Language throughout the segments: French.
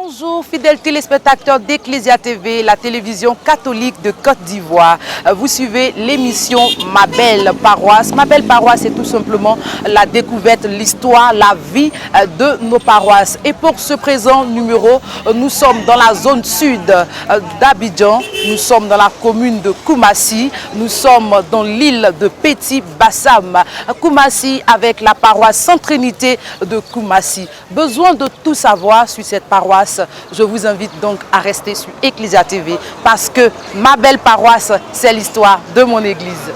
Bonjour fidèles téléspectateurs d'Ecclesia TV, la télévision catholique de Côte d'Ivoire. Vous suivez l'émission Ma Belle Paroisse. Ma Belle Paroisse, c'est tout simplement la découverte, l'histoire, la vie de nos paroisses. Et pour ce présent numéro, nous sommes dans la zone sud d'Abidjan, nous sommes dans la commune de Koumassi, nous sommes dans l'île de Petit Bassam. Koumassi avec la paroisse Sainte-Trinité de Koumassi. Besoin de tout savoir sur cette paroisse, je vous invite donc à rester sur Ecclesia TV parce que Ma Belle Paroisse, c'est l'histoire de mon église.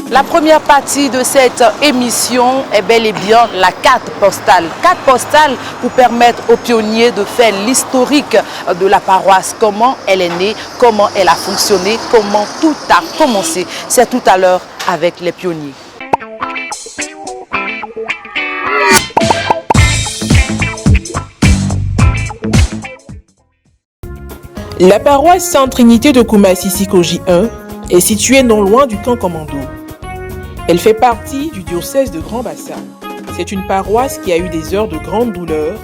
La première partie de cette émission est bel et bien la carte postale. Carte postale pour permettre aux pionniers de faire l'historique de la paroisse, comment elle est née, comment elle a fonctionné, comment tout a commencé. C'est tout à l'heure avec les pionniers. La paroisse Sainte-Trinité de Koumassi-Sikoji 1 est située non loin du camp commando. Elle fait partie du diocèse de Grand Bassam. C'est une paroisse qui a eu des heures de grande douleur,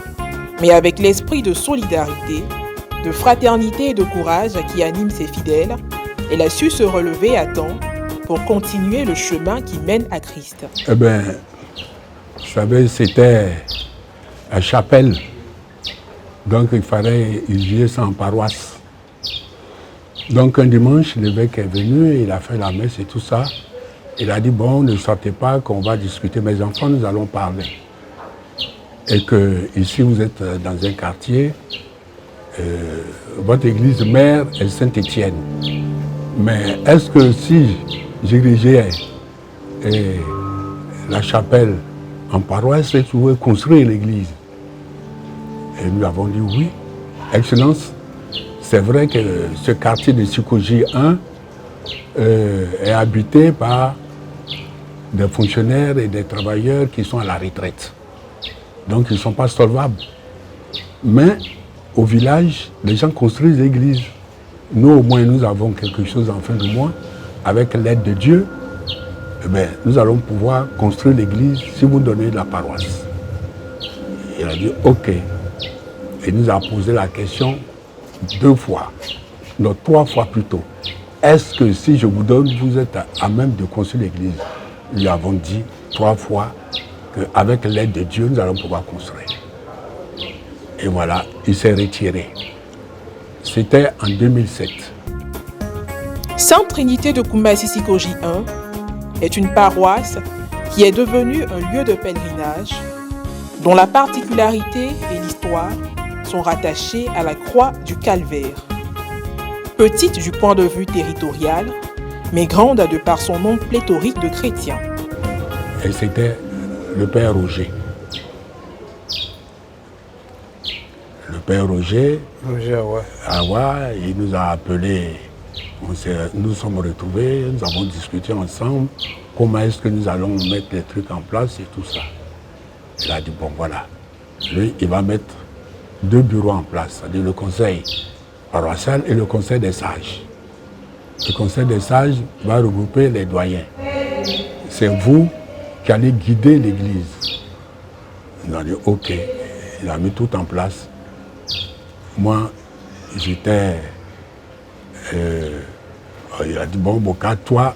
mais avec l'esprit de solidarité, de fraternité et de courage qui anime ses fidèles, elle a su se relever à temps pour continuer le chemin qui mène à Christ. Eh bien, vous savez, c'était la chapelle, donc il fallait utiliser ça en paroisse. Donc un dimanche, l'évêque est venu, il a fait la messe et tout ça. Il a dit, bon, ne sortez pas, qu'on va discuter. Mes enfants, nous allons parler. Et que ici, vous êtes dans un quartier, votre église mère est Saint-Étienne. Mais est-ce que si j'érigeais la chapelle en paroisse, vous pouvez construire l'église? Et nous avons dit oui. Excellence, c'est vrai que ce quartier de Sikoji 1 est habité par des fonctionnaires et des travailleurs qui sont à la retraite. Donc ils ne sont pas solvables. Mais au village, les gens construisent l'église. Nous au moins, nous avons quelque chose en fin de mois. Avec l'aide de Dieu, eh bien, nous allons pouvoir construire l'église si vous donnez la paroisse. Il a dit OK. Et nous a posé la question 2 fois, non 3 fois plutôt. Est-ce que si je vous donne, vous êtes à même de construire l'église? Nous lui avons dit 3 fois qu'avec l'aide de Dieu, nous allons pouvoir construire. Et voilà, il s'est retiré. C'était en 2007. Sainte-Trinité de Koumassi-Sikoji 1 est une paroisse qui est devenue un lieu de pèlerinage dont la particularité et l'histoire sont rattachées à la croix du Calvaire. Petite du point de vue territorial, mais grande de par son nombre pléthorique de chrétiens. Et c'était le père Roger. Le père Roger, il nous a appelés, nous sommes retrouvés, nous avons discuté ensemble comment est-ce que nous allons mettre les trucs en place et tout ça. Il a dit, bon voilà, lui il va mettre 2 bureaux en place, c'est-à-dire le conseil paroissial et le conseil des sages. Le conseil des sages va regrouper les doyens. C'est vous qui allez guider l'église. Il a dit OK. Il a mis tout en place. Moi, j'étais... il a dit, bon, Boka, toi,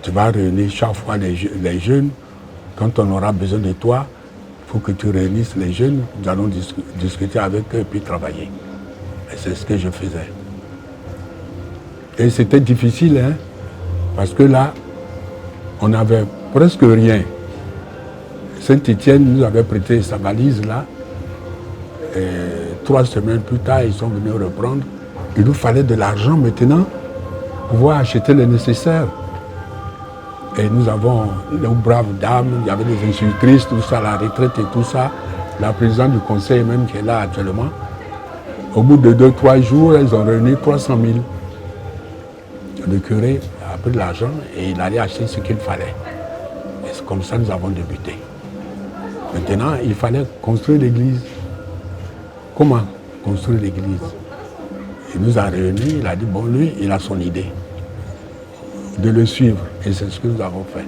tu vas réunir chaque fois les jeunes. Quand on aura besoin de toi, il faut que tu réunisses les jeunes. Nous allons discuter avec eux et puis travailler. Et c'est ce que je faisais. Et c'était difficile, hein, parce que là, on n'avait presque rien. Saint-Étienne nous avait prêté sa valise là. Et 3 semaines plus tard, ils sont venus reprendre. Il nous fallait de l'argent maintenant pour pouvoir acheter le nécessaire. Et nous avons nos braves dames, il y avait des institutrices, tout ça, la retraite et tout ça. La présidente du conseil même qui est là actuellement. Au bout de 2-3 jours, ils ont réuni 300 000. Le curé a pris de l'argent et il allait acheter ce qu'il fallait. Et c'est comme ça que nous avons débuté. Maintenant, il fallait construire l'église. Comment construire l'église? Il nous a réunis, il a dit, bon, lui, il a son idée de le suivre. Et c'est ce que nous avons fait.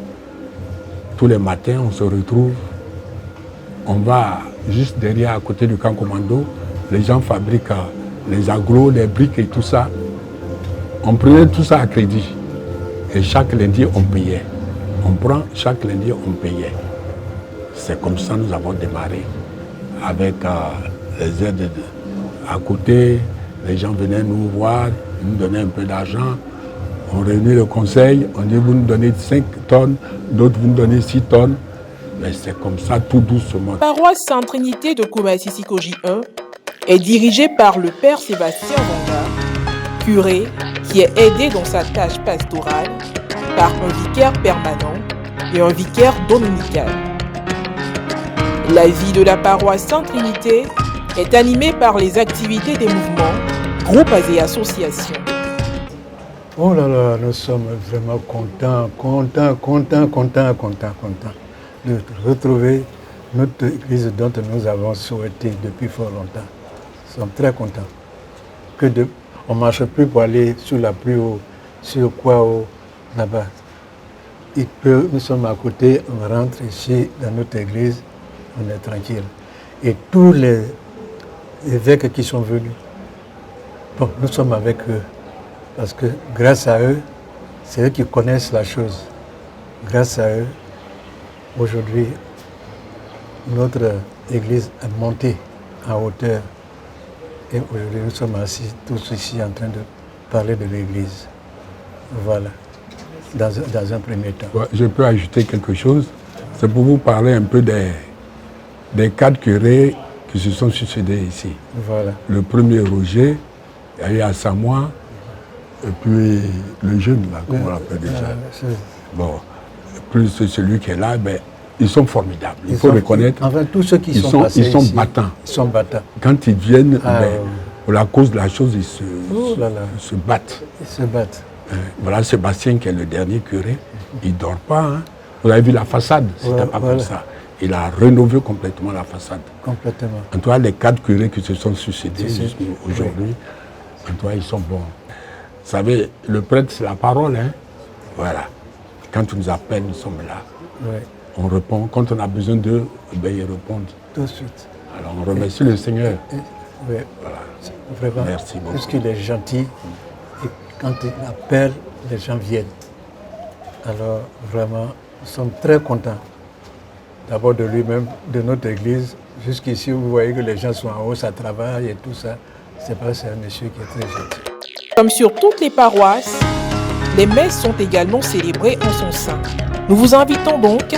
Tous les matins, on se retrouve. On va juste derrière, à côté du camp commando. Les gens fabriquent les agglos, les briques et tout ça. On prenait tout ça à crédit. Et chaque lundi, on payait. On prend, chaque lundi, on payait. C'est comme ça que nous avons démarré. Avec les aides à côté, les gens venaient nous voir, ils nous donnaient un peu d'argent. On réunit le conseil, on dit vous nous donnez 5 tonnes, d'autres vous nous donnez 6 tonnes. Mais c'est comme ça, tout doucement. La paroisse Sainte-Trinité de Koumassi-Sikoji 1 est dirigée par le père Sébastien Vanga, curé qui est aidé dans sa tâche pastorale par un vicaire permanent et un vicaire dominical. La vie de la paroisse Sainte-Trinité est animée par les activités des mouvements, groupes et associations. Oh là là, nous sommes vraiment contents de retrouver notre église dont nous avons souhaité depuis fort longtemps. Nous sommes très contents. On ne marche plus pour aller sur la plus haut, sur quoi haut, là-bas. Nous sommes à côté, on rentre ici dans notre église, on est tranquille. Et tous les évêques qui sont venus, bon, nous sommes avec eux. Parce que grâce à eux, c'est eux qui connaissent la chose. Grâce à eux, aujourd'hui, notre église est montée en hauteur. Et aujourd'hui, nous sommes assis tous ici en train de parler de l'église. Voilà, dans un premier temps. Je peux ajouter quelque chose. C'est pour vous parler un peu des 4 curés qui se sont succédés ici. Voilà. Le premier Roger, il y a eu à Samoa, et puis le jeune, là, comment on l'appelle déjà. Bon, plus celui qui est là, ben, ils sont formidables. Il faut reconnaître. Enfin, tous ceux qui sont passés ils sont ici, battants. Ils sont battants. Quand ils viennent, pour la cause de la chose, ils se battent. Ils se battent. Voilà Sébastien qui est le dernier curé. Il ne dort pas. Hein. Vous avez vu la façade, c'était pas comme ça. Il a rénové complètement la façade. Complètement. En tout cas, les 4 curés qui se sont succédés aujourd'hui, en tout cas, ils sont bons. Vous savez, le prêtre, c'est la parole. Hein? Voilà. Quand on nous appelle, nous sommes là. Oui. On répond. Quand on a besoin d'eux, ben, ils répondent. Tout de suite. Alors, on remercie le Seigneur. Oui. Voilà. Vraiment. Merci beaucoup. Puisqu'il est gentil, et quand il appelle, les gens viennent. Alors, vraiment, nous sommes très contents. D'abord de lui-même, de notre église. Jusqu'ici, vous voyez que les gens sont en haut, ça travaille et tout ça. C'est parce que c'est un monsieur qui est très gentil. Comme sur toutes les paroisses, les messes sont également célébrées en son sein. Nous vous invitons donc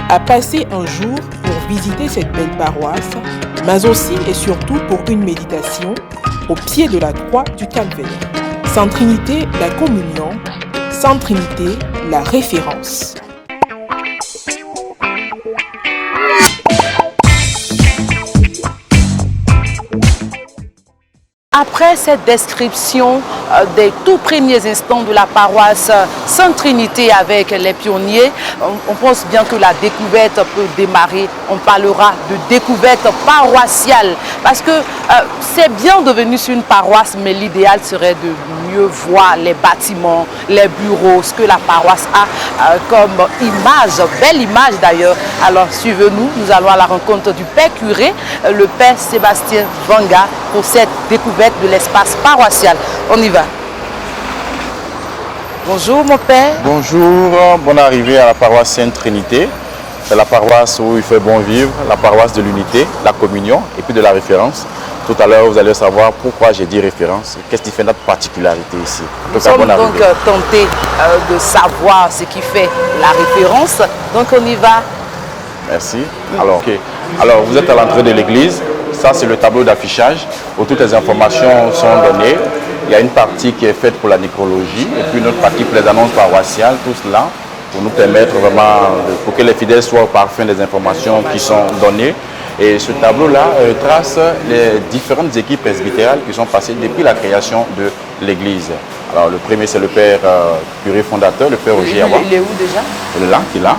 à passer un jour pour visiter cette belle paroisse, mais aussi et surtout pour une méditation au pied de la croix du Calvaire. Sainte Trinité, la communion. Sainte Trinité, la référence. Après cette description des tout premiers instants de la paroisse Sainte Trinité avec les pionniers, on pense bien que la découverte peut démarrer. On parlera de découverte paroissiale parce que c'est bien devenu sur une paroisse, mais l'idéal serait de mieux voir les bâtiments, les bureaux, ce que la paroisse a comme image, belle image d'ailleurs. Alors suivez-nous, nous allons à la rencontre du père curé, le père Sébastien Vanga, pour cette découverte de l'espace paroissial. On y va. Bonjour mon père. Bonjour, bonne arrivée à la paroisse Sainte Trinité. C'est la paroisse où il fait bon vivre, la paroisse de l'unité, la communion et puis de la référence. Tout à l'heure, vous allez savoir pourquoi j'ai dit référence, qu'est-ce qui fait notre particularité ici. Nous sommes donc tentés de savoir ce qui fait la référence. Donc on y va. Merci. Alors, vous êtes à l'entrée de l'église. Ça, c'est le tableau d'affichage où toutes les informations sont données. Il y a une partie qui est faite pour la nécrologie et puis une autre partie pour les annonces paroissiales, tout cela. pour nous permettre vraiment, pour que les fidèles soient au parfum des informations qui sont données. Et ce tableau-là trace les différentes équipes presbytérales qui sont passées depuis la création de l'église. Alors le premier c'est le père curé fondateur, le père Roger Awa. Il est où déjà? Il est là, qui est là.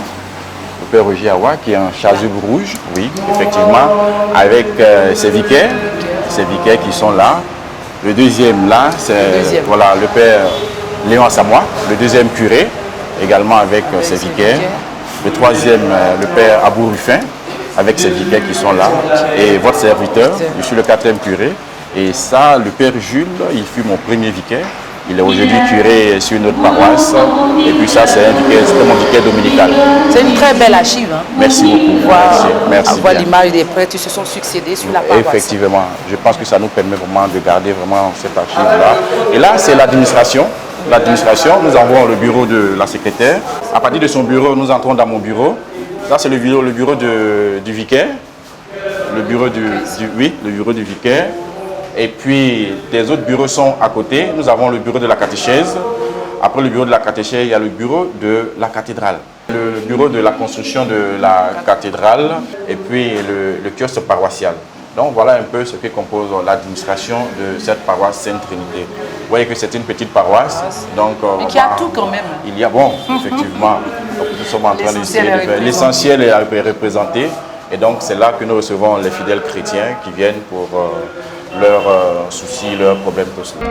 Le père Roger Awa qui est en chasuble rouge, oui, effectivement, avec ses vicaires qui sont là. Le deuxième là, c'est voilà, le père Léon Samois, le deuxième curé, également avec ses vicaires. Le troisième, le père Abou Ruffin, avec ses vicaires qui sont là. Et votre serviteur, je suis le quatrième curé. Et ça, le père Jules, il fut mon premier vicaire. Il est aujourd'hui curé sur une autre paroisse. Et puis ça, c'était mon vicaire dominical. C'est une très belle archive. Hein? Merci beaucoup. Merci. Voir l'image des prêtres qui se sont succédés sur la paroisse. Effectivement. Je pense que ça nous permet vraiment de garder vraiment cette archive-là. Et là, c'est l'administration. L'administration, nous avons le bureau de la secrétaire. À partir de son bureau, nous entrons dans mon bureau. Là, c'est le bureau du vicaire. Le bureau le bureau du vicaire. Et puis, des autres bureaux sont à côté. Nous avons le bureau de la catéchèse. Après le bureau de la catéchèse, il y a le bureau de la cathédrale. Le bureau de la construction de la cathédrale et puis le kiosque paroissial. Donc voilà un peu ce qui compose l'administration de cette paroisse Sainte-Trinité. Vous voyez que c'est une petite paroisse. Donc, mais qui a tout quand même. Il y a, bon, effectivement, donc nous sommes en train d'essayer de faire. L'essentiel est représenté. Et donc c'est là que nous recevons les fidèles chrétiens qui viennent pour leurs soucis, leurs problèmes, tout cela.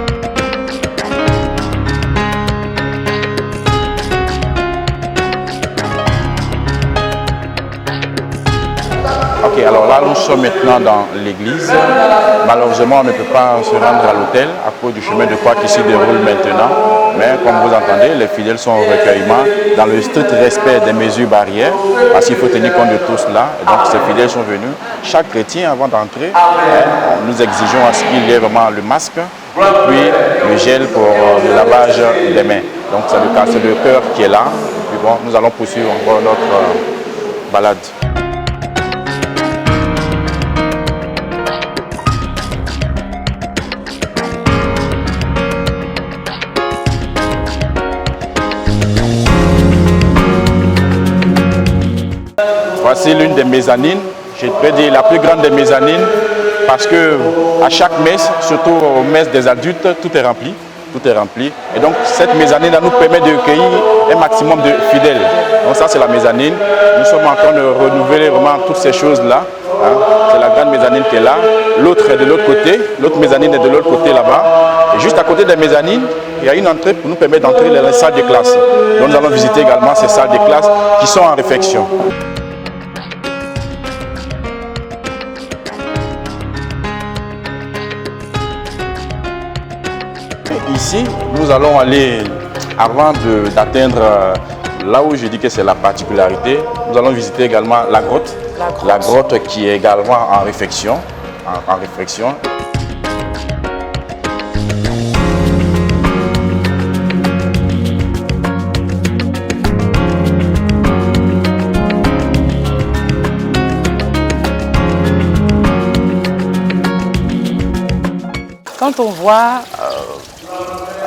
Ok, alors là, nous sommes maintenant dans l'église. Malheureusement, on ne peut pas se rendre à l'hôtel à cause du chemin de croix qui s'y déroule maintenant. Mais comme vous entendez, les fidèles sont au recueillement dans le strict respect des mesures barrières, parce qu'il faut tenir compte de tout cela. Et donc, ces fidèles sont venus. Chaque chrétien, avant d'entrer, nous exigeons à ce qu'il y ait vraiment le masque et puis le gel pour le lavage des mains. Donc, c'est le cœur qui est là. Et puis bon, nous allons poursuivre encore notre balade. Voici l'une des mezzanines, je peux dire la plus grande des mezzanines, parce que à chaque messe, surtout aux messes des adultes, tout est rempli. Tout est rempli. Et donc cette mezzanine nous permet de recueillir un maximum de fidèles. Donc ça c'est la mezzanine. Nous sommes en train de renouveler vraiment toutes ces choses-là. Hein. C'est la grande mezzanine qui est là. L'autre est de l'autre côté. L'autre mezzanine est de l'autre côté là-bas. Et juste à côté des mezzanines, il y a une entrée pour nous permettre d'entrer dans les salles de classe. Donc nous allons visiter également ces salles de classe qui sont en réfection. Ici, nous allons aller, avant d'atteindre là où je dis que c'est la particularité, nous allons visiter également la grotte. La grotte qui est également en réfection. Quand on voit,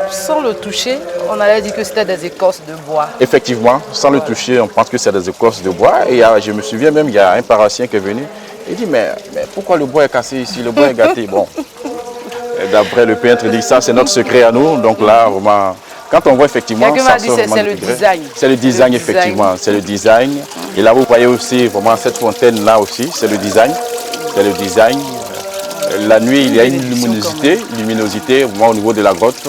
sans le toucher, on allait dire que c'était des écorces de bois. Effectivement, sans le toucher, on pense que c'est des écorces de bois. Et je me souviens même, il y a un paroissien qui est venu. Il dit, mais pourquoi le bois est cassé ici? Le bois est gâté. Bon, d'après le peintre, il dit, ça c'est notre secret à nous. Donc là, vraiment, quand on voit effectivement, ça sort vraiment c'est le design. C'est le design, effectivement. C'est le design. Et là, vous voyez aussi vraiment cette fontaine-là aussi, c'est le design. C'est le design. La nuit, il y a une luminosité vraiment au niveau de la grotte,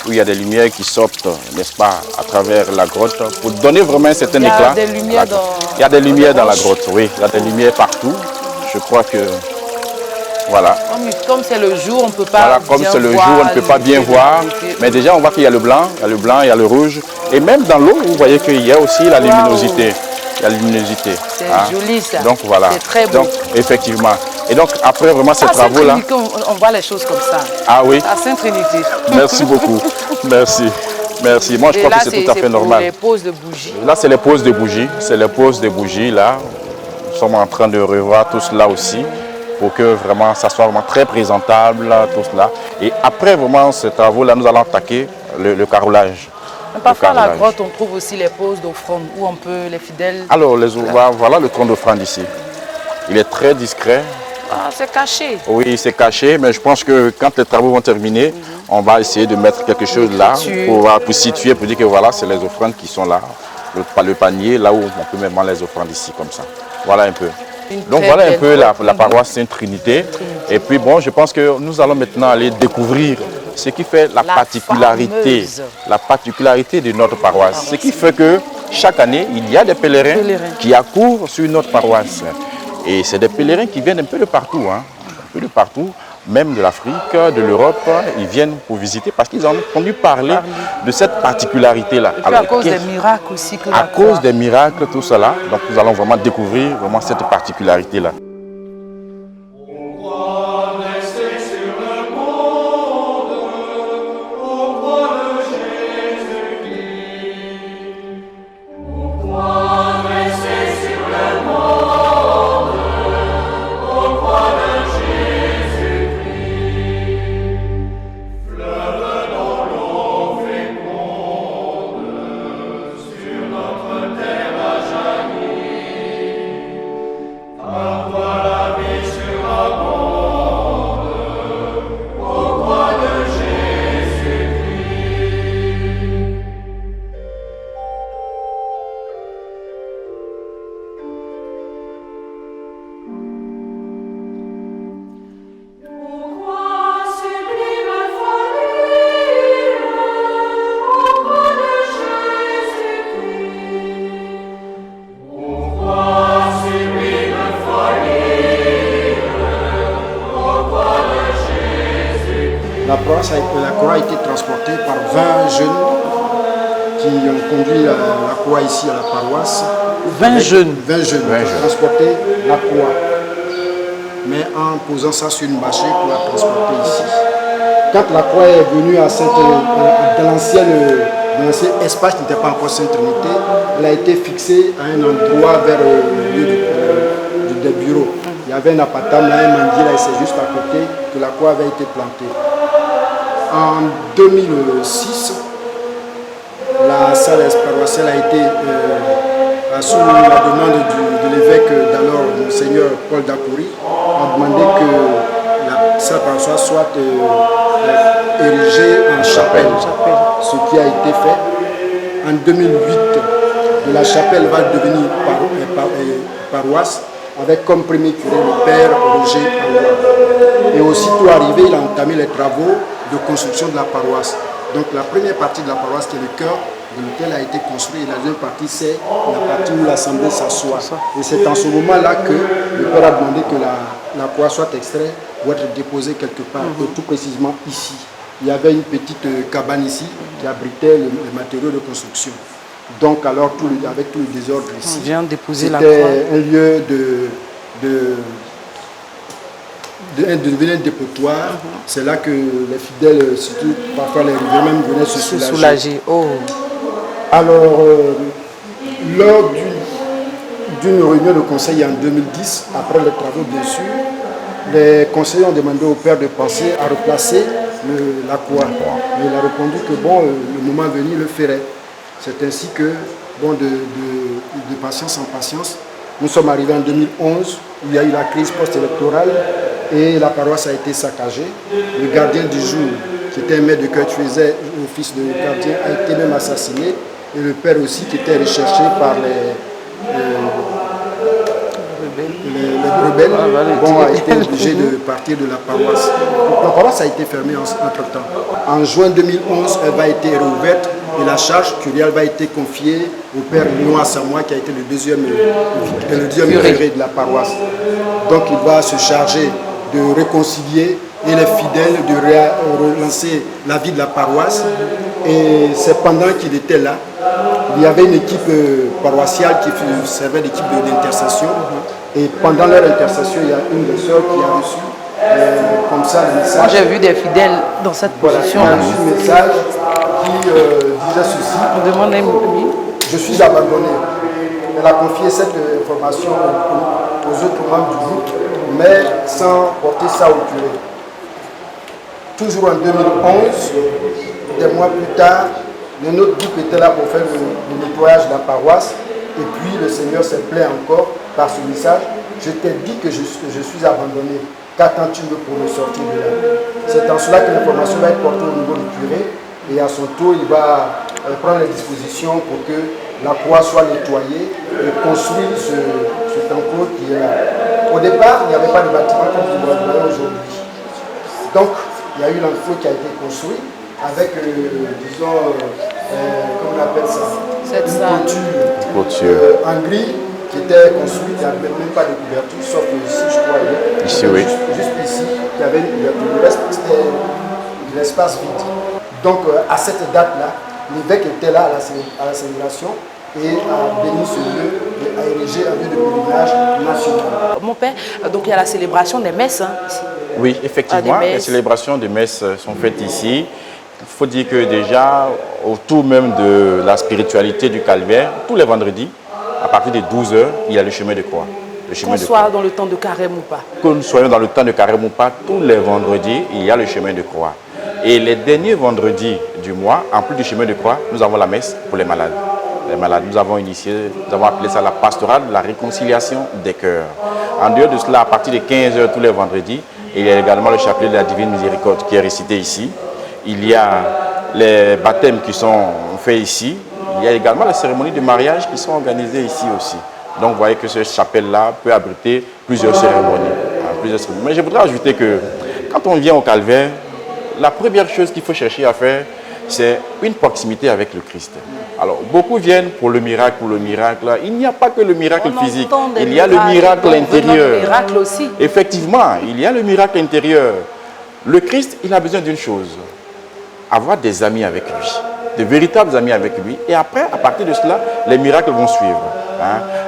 où il y a des lumières qui sortent, n'est-ce pas, à travers la grotte, pour donner vraiment un certain éclat. Il y a des lumières dans la grotte, oui. Il y a des lumières partout. Je crois que, voilà. Comme c'est le jour, on ne peut pas voilà, comme c'est le jour, on ne peut pas bien voir. Mais déjà, on voit qu'il y a le blanc, il y a le rouge. Et même dans l'eau, vous voyez qu'il y a aussi la luminosité. Il y a la luminosité. C'est joli ça. Donc voilà. C'est très beau. Donc, effectivement. Et donc après vraiment ces travaux-là. On voit les choses comme ça. Ah oui. À Sainte-Trinité. Merci beaucoup. Merci. Merci. Moi je crois que c'est tout à fait normal. Les poses de bougies. Là c'est les poses de bougies. C'est les poses de bougies là. Nous sommes en train de revoir tout cela aussi pour que vraiment ça soit vraiment très présentable, tout cela. Et après vraiment ces travaux-là, nous allons attaquer le carrelage. Parfois, à la carrelage. grotte, on trouve aussi les poses d'offrande où on peut, les fidèles... Alors, voilà le tronc d'offrande ici. Il est très discret. Ah, c'est caché. Oui, c'est caché, mais je pense que quand les travaux vont terminer, on va essayer de mettre quelque chose là pour situer, pour dire que voilà, c'est les offrandes qui sont là. Le panier, là où on peut mettre les offrandes ici, comme ça. Voilà un peu. Donc voilà un peu la paroisse Sainte-Trinité. Et puis bon, je pense que nous allons maintenant aller découvrir ce qui fait la particularité de notre paroisse. Ce qui fait que chaque année, il y a des pèlerins qui accourent sur notre paroisse. Et c'est des pèlerins qui viennent un peu de partout, hein, un peu de partout, même de l'Afrique, de l'Europe. Ils viennent pour visiter parce qu'ils ont entendu parler de cette particularité-là. Et puis à cause des miracles aussi. À cause des miracles, tout cela. Donc nous allons vraiment découvrir vraiment cette particularité-là. La croix a été transportée par 20 jeunes qui ont conduit la croix ici à la paroisse. 20 jeunes. 20 jeunes ont transporté la croix, mais en posant ça sur une bâchée pour la transporter ici. Quand la croix est venue dans l'ancien espace qui n'était pas encore Sainte-Trinité, elle a été fixée à un endroit vers le lieu des bureaux. Il y avait un appartement, un mandier, là, et c'est juste à côté que la croix avait été plantée. En 2006, la salle paroissiale a été, sous la demande de l'évêque d'alors, Monseigneur Paul Dakouri, a demandé que la salle paroissiale soit érigée en chapelle, ce qui a été fait. En 2008, la chapelle va devenir paroisse, avec comme premier curé le père Roger Angois. Et aussitôt arrivé, il a entamé les travaux de construction de la paroisse. Donc la première partie de la paroisse, qui est le cœur de l'hôtel, a été construit, et la deuxième partie, c'est la partie où l'assemblée s'assoit. Et c'est en ce moment-là que le père a demandé que la croix soit extraite pour être déposée quelque part, et tout précisément ici. Il y avait une petite cabane ici qui abritait les matériaux de construction. Donc alors, avec tout le désordre ici, c'était un lieu devenait un dépotoir. C'est là que les fidèles, surtout parfois les riverains même, venaient se soulager. Oh. Alors, lors d'une réunion de conseil en 2010, après les travaux bien sûr, les conseillers ont demandé au père de penser à replacer la croix. Mais il a répondu que bon, le moment venu, il le ferait. C'est ainsi que, bon, de patience en patience, nous sommes arrivés en 2011, où il y a eu la crise post-électorale et la paroisse a été saccagée. Le gardien du jour, qui était un maître de cœur qui faisait office de gardien, a été même assassiné. Et le père aussi, qui était recherché par les rebelles, a été obligé de partir de la paroisse. Donc, la paroisse a été fermée entre-temps. En juin 2011, elle va être réouverte. Et la charge curiale va être confiée au père Léon Assamoah, qui a été le deuxième curé de la paroisse. Donc il va se charger de réconcilier et les fidèles, de relancer la vie de la paroisse. Et c'est pendant qu'il était là, il y avait une équipe paroissiale qui servait d'équipe d'intercession. Et pendant leur intercession, il y a une des sœurs qui a reçu comme ça le message. Moi j'ai vu des fidèles dans cette position. Voilà, il a reçu un message qui disait ceci. On demande je suis abandonné. Elle a confié cette information aux autres membres du groupe, mais sans porter ça au curé. Toujours en 2011, des mois plus tard, Les notebooks étaient là pour faire le nettoyage de la paroisse. Et puis le Seigneur s'est plaint encore par ce message. Je t'ai dit que je suis abandonné. Qu'attends-tu pour me sortir de là? C'est en cela que l'information va être portée au niveau du curé. Et à son tour, il va prendre les dispositions pour que la croix soit nettoyée et construire ce enclos qui est là. Au départ, il n'y avait pas de bâtiment comme vous le voyez aujourd'hui. Donc, il y a eu l'enclos qui a été construit avec, disons, comment on appelle ça, une clôture en grille qui était construite, il n'y avait même pas de couverture, sauf ici, je crois, ici, oui. Juste ici, il y avait une couverture. Le reste, c'était de l'espace vide. Donc, à cette date-là, l'évêque était là à la célébration et a béni ce lieu et a érigé un lieu de pèlerinage national. Mon père, donc il y a la célébration des messes ici. Oui, effectivement, les célébrations des messes sont faites ici. Il faut dire que déjà, autour même de la spiritualité du calvaire, tous les vendredis, à partir de 12h, il y a le chemin de croix. Qu'on soit dans le temps de carême ou pas. Que nous soyons dans le temps de carême ou pas, tous les vendredis, il y a le chemin de croix. Et les derniers vendredis du mois, en plus du chemin de croix, nous avons la messe pour les malades. Les malades, nous avons appelé ça la pastorale de la réconciliation des cœurs. En dehors de cela, à partir de 15h tous les vendredis, il y a également le chapelet de la Divine Miséricorde qui est récité ici. Il y a les baptêmes qui sont faits ici. Il y a également les cérémonies de mariage qui sont organisées ici aussi. Donc vous voyez que ce chapelle-là peut abriter plusieurs cérémonies. Mais je voudrais ajouter que quand on vient au calvaire, la première chose qu'il faut chercher à faire, c'est une proximité avec le Christ. Alors, beaucoup viennent pour le miracle, Il n'y a pas que le miracle physique. Il y a le miracle intérieur. Miracle aussi. Effectivement, il y a le miracle intérieur. Le Christ, il a besoin d'une chose. Avoir des amis avec lui. De véritables amis avec lui. Et après, à partir de cela, les miracles vont suivre.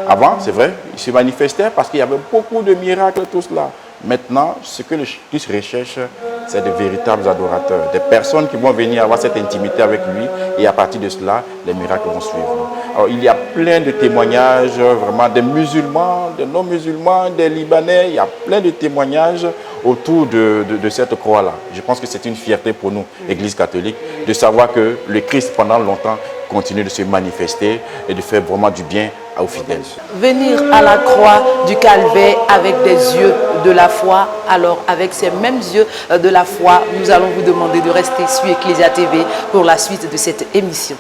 Avant, c'est vrai, il se manifestait parce qu'il y avait beaucoup de miracles, tout cela. Maintenant, ce que le Christ recherche, c'est de véritables adorateurs, des personnes qui vont venir avoir cette intimité avec lui et à partir de cela, les miracles vont suivre. Alors, il y a plein de témoignages, vraiment, des musulmans, des non-musulmans, des Libanais, il y a plein de témoignages autour de cette croix-là. Je pense que c'est une fierté pour nous, Église catholique, de savoir que le Christ, pendant longtemps, continue de se manifester et de faire vraiment du bien aux fidèles. Venir à la croix du calvaire avec des yeux de la foi, alors avec ces mêmes yeux de la foi, nous allons vous demander de rester sur Ecclesia TV pour la suite de cette émission.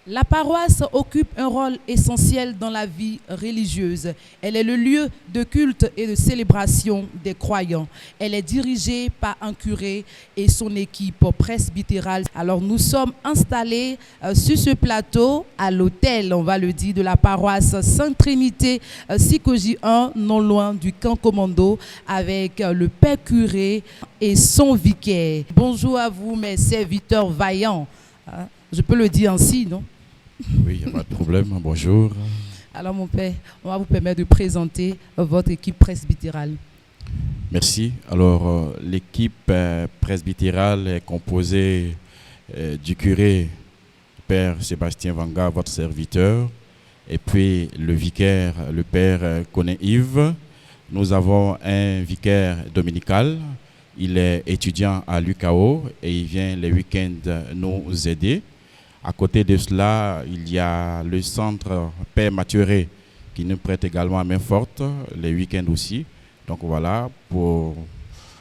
La paroisse occupe un rôle essentiel dans la vie religieuse. Elle est le lieu de culte et de célébration des croyants. Elle est dirigée par un curé et son équipe presbytérale. Alors nous sommes installés sur ce plateau à l'hôtel, on va le dire, de la paroisse Sainte-Trinité Sikoji 1, non loin du camp commando, avec le père curé et son vicaire. Bonjour à vous mes serviteurs vaillants. Je peux le dire ainsi, non? Oui, il n'y a pas de problème. Bonjour. Alors mon père, on va vous permettre de présenter votre équipe presbytérale. Merci. Alors, l'équipe presbytérale est composée du curé, Père Sébastien Vanga, votre serviteur, et puis le vicaire, le Père Conin Yves. Nous avons un vicaire dominical. Il est étudiant à l'UKO et il vient les week-ends nous aider. À côté de cela, il y a le centre Père Mathuré qui nous prête également main forte, les week-ends aussi. Donc voilà, pour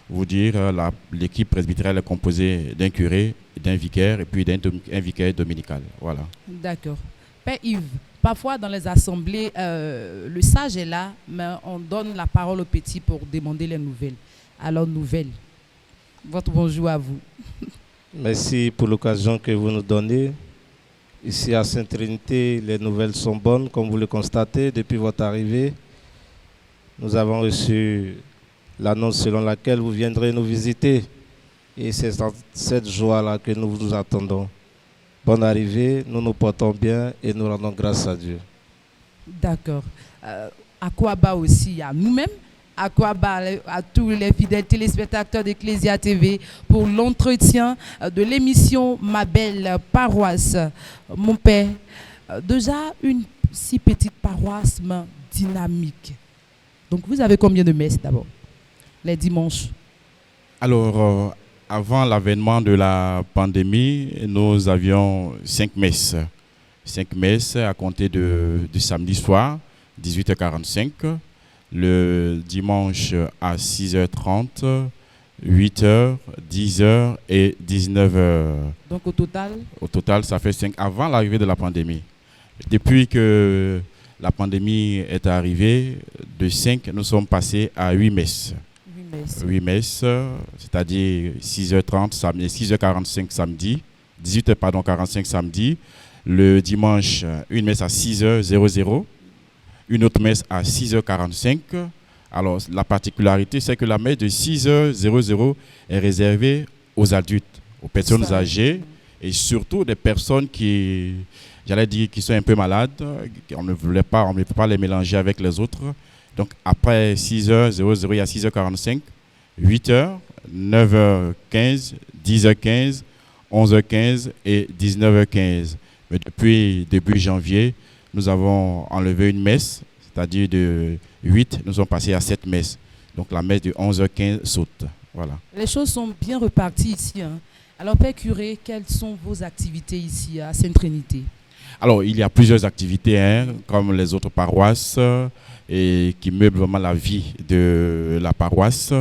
vous dire, l'équipe presbytérale est composée d'un curé, d'un vicaire et puis d'un vicaire dominical. Voilà. D'accord. Père Yves, parfois dans les assemblées, le sage est là, mais on donne la parole au petit pour demander les nouvelles. Alors, nouvelles. Votre bonjour à vous. Merci pour l'occasion que vous nous donnez. Ici à Sainte-Trinité, les nouvelles sont bonnes, comme vous le constatez, depuis votre arrivée. Nous avons reçu l'annonce selon laquelle vous viendrez nous visiter. Et c'est cette joie-là que nous vous attendons. Bonne arrivée, nous nous portons bien et nous rendons grâce à Dieu. D'accord. À Kouaba aussi, à nous-mêmes, à Kouaba, à tous les fidèles téléspectateurs d'Ecclesia TV pour l'entretien de l'émission Ma Belle Paroisse. Mon père, déjà une si petite paroisse mais dynamique. Donc vous avez combien de messes d'abord, les dimanches? Alors, avant l'avènement de la pandémie, nous avions 5 messes. 5 messes à compter du samedi soir, 18h45, le dimanche à 6h30, 8h, 10h et 19h. Donc au total? Au total, ça fait 5 avant l'arrivée de la pandémie. Depuis que la pandémie est arrivée, de 5, nous sommes passés à 8 messes. 8 messes, c'est-à-dire 6h30 samedi, 6h45 samedi, 18h45 samedi. Le dimanche, une messe à 6h00, une autre messe à 6h45. Alors, la particularité, c'est que la messe de 6h00 est réservée aux adultes, aux personnes âgées et surtout des personnes qui sont un peu malades. On ne peut pas les mélanger avec les autres. Donc, après 6h00, il y a 6h45, 8h, 9h15, 10h15, 11h15 et 19h15. Mais depuis début janvier, nous avons enlevé une messe, c'est-à-dire de 8, nous sommes passés à 7 messes. Donc la messe de 11h15 saute. Voilà. Les choses sont bien reparties ici. Alors, Père Curé, quelles sont vos activités ici à Sainte-Trinité? Alors, il y a plusieurs activités, comme les autres paroisses, et qui meublent vraiment la vie de la paroisse.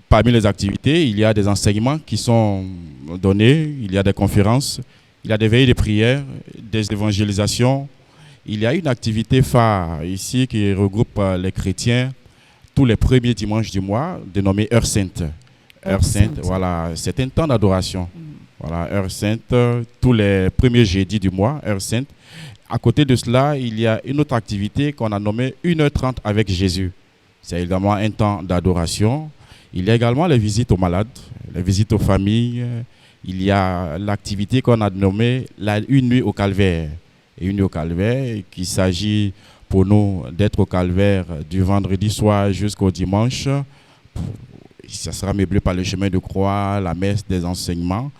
Parmi les activités, il y a des enseignements qui sont donnés, il y a des conférences, il y a des veillées de prière, des évangélisations. Il y a une activité phare ici qui regroupe les chrétiens tous les premiers dimanches du mois, dénommée Heure Sainte. Heure Sainte, voilà, c'est un temps d'adoration. Voilà, Heure Sainte, tous les premiers jeudis du mois, Heure Sainte. À côté de cela, il y a une autre activité qu'on a nommée 1h30 avec Jésus. C'est également un temps d'adoration. Il y a également les visites aux malades, les visites aux familles. Il y a l'activité qu'on a nommée une nuit au calvaire. Et une nuit au calvaire, qu'il s'agit pour nous d'être au calvaire du vendredi soir jusqu'au dimanche. Ça sera meublé par le chemin de croix, la messe, des enseignements.